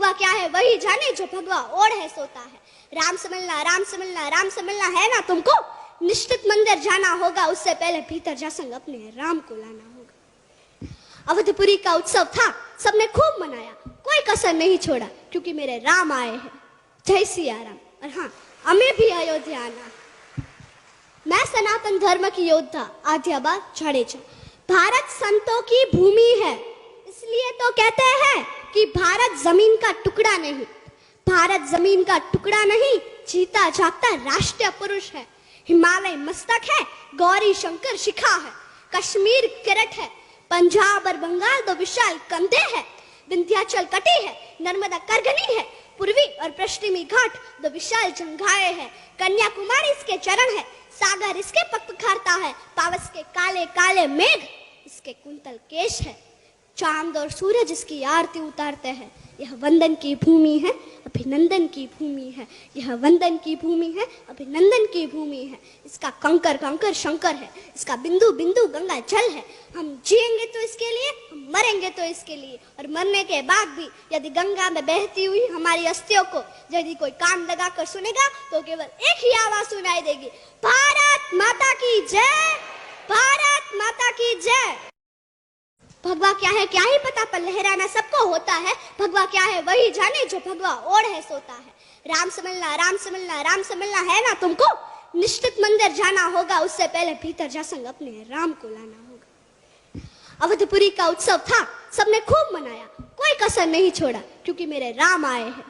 भगवा क्या है वही जाने जो भगवा ओढ़ है सोता है। राम से मिलना, राम से मिलना, राम से मिलना है ना तुमको, निश्चित मंदिर जाना होगा, उससे पहले भीतर जा संग अपने राम को लाना होगा। अवधपुरी का उत्सव था, सबने खूब मनाया, कोई कसर नहीं छोड़ा, क्योंकि मेरे राम आए हैं। जय सिया राम। और हाँ, हमें भी अयोध्या आना। मैं सनातन धर्म की योद्धा आद्याबा जाडेजा। भारत संतों की भूमि है, इसलिए तो कहते हैं कि भारत जमीन का टुकड़ा नहीं। भारत जमीन का टुकड़ा नहीं, जीता जागता राष्ट्रीय पुरुष है। हिमालय मस्तक है, गौरी शंकर शिखा है, कश्मीर किरट है, पंजाब और बंगाल दो विशाल कंधे हैं, विंध्याचल कटी है, नर्मदा करगनी है, पूर्वी और पश्चिमी घाट दो विशाल जंघाए हैं, कन्याकुमारी इसके चरण है, सागर इसके पग पखारता है, पावस के काले काले मेघ इसके कुंतल केश है, चांद और सूरज इसकी आरती उतारते हैं। यह वंदन की भूमि है, अभिनंदन की भूमि है। यह वंदन की भूमि है, अभिनंदन की भूमि है। इसका कंकर कंकर शंकर है, इसका बिंदु बिंदु गंगा जल है। हम जिएंगे तो इसके लिए, हम मरेंगे तो इसके लिए, और मरने के बाद भी यदि गंगा में बहती हुई हमारी अस्थियों को यदि कोई कान लगाकर सुनेगा तो केवल एक ही आवाज सुनाई देगी, भारत माता की जय, भारत माता की जय। भगवा क्या है क्या ही पता, पर लहराना सबको होता है। भगवा क्या है वही जाने जो भगवा ओढ़ है सोता है। राम से मिलना, राम से मिलना, राम से मिलना है ना तुमको, निश्चित मंदिर जाना होगा, उससे पहले भीतर जा संग अपने राम को लाना होगा। अवधपुरी का उत्सव था, सबने खूब मनाया, कोई कसर नहीं छोड़ा, क्योंकि मेरे राम आए हैं।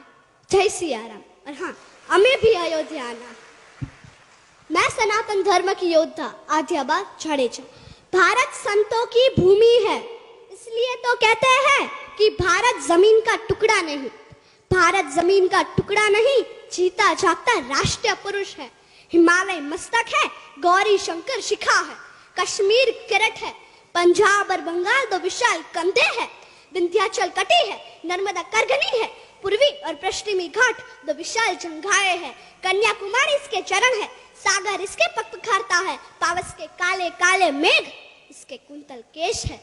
जय सिया राम। और हाँ, हमें भी अयोध्या आना। मैं सनातन धर्म की योद्धा आद्याबा जाडेजा। भारत संतों की भूमि है, इसलिए तो कहते हैं कि भारत जमीन का टुकड़ा नहीं। भारत जमीन का टुकड़ा नहीं, जीता जागता राष्ट्रीय पुरुष है। हिमालय मस्तक है, गौरी शंकर शिखा है, कश्मीर किरट है, पंजाब और बंगाल दो विशाल कंधे हैं, विंध्याचल कटी है, नर्मदा करगनी है, पूर्वी और पश्चिमी घाट दो विशाल जंघाए हैं, कन्याकुमारी इसके चरण है, सागर इसके पग पखारता है, पावस के काले काले मेघ इसके कुंतल केश है,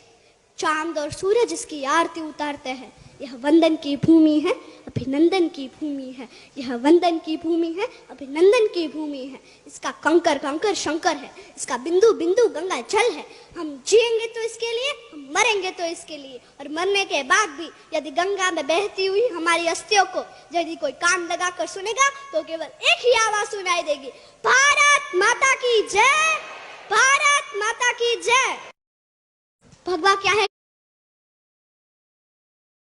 चांद और सूरज इसकी आरती उतारते हैं। यह वंदन की भूमि है, अभिनंदन की भूमि है। यह वंदन की भूमि है, अभिनंदन की भूमि है। इसका कंकर कंकर शंकर है, इसका बिंदु बिंदु गंगा जल है। हम जिएंगे तो इसके लिए, हम मरेंगे तो इसके लिए, और मरने के बाद भी यदि गंगा में बहती हुई हमारी अस्थियों को यदि कोई कान लगाकर सुनेगा तो केवल एक ही आवाज सुनाई देगी, भारत माता की जय, भारत माता की जय। भगवा क्या है